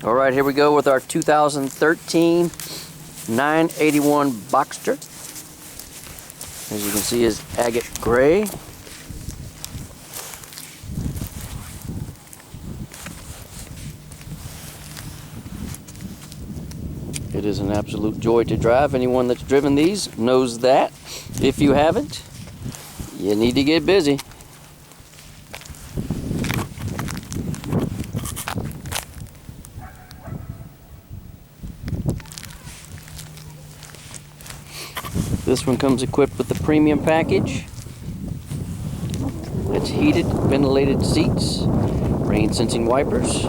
All right, here we go with our 2013 981 Boxster. As you can see, is agate gray. It is an absolute joy to drive. Anyone that's driven these knows that. If you haven't, you need to get busy. This one comes equipped with the premium package. It's heated, ventilated seats, rain sensing wipers.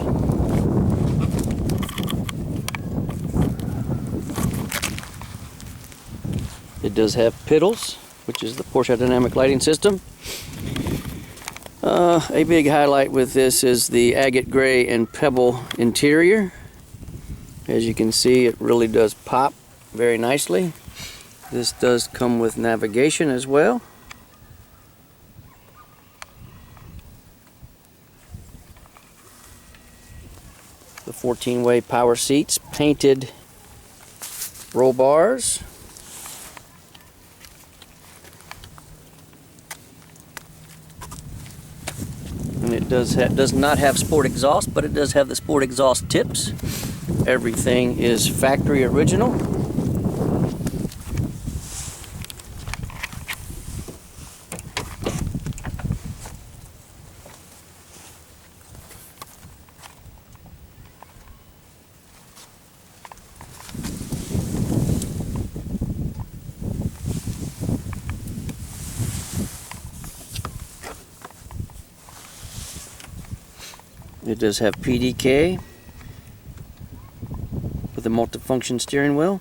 It does have piddles, which is the Porsche dynamic lighting system. A big highlight with this is the agate gray and pebble interior. As you can see, it really does pop very nicely. This does come with navigation as well. The 14-way power seats, painted roll bars. And it does not have sport exhaust, but it does have the sport exhaust tips. Everything is factory original. It does have PDK with a multifunction steering wheel.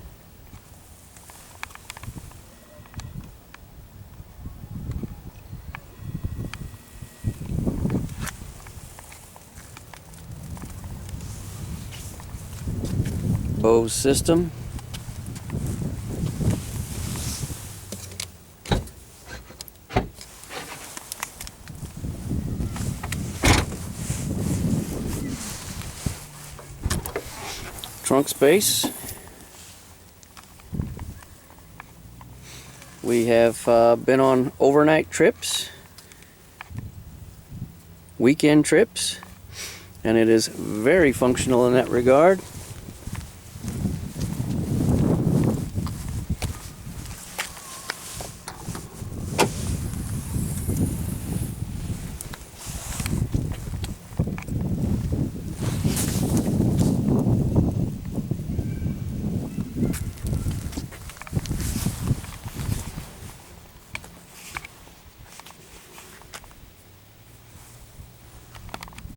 Bose system. Trunk space. We have been on overnight trips, weekend trips, and it is very functional in that regard.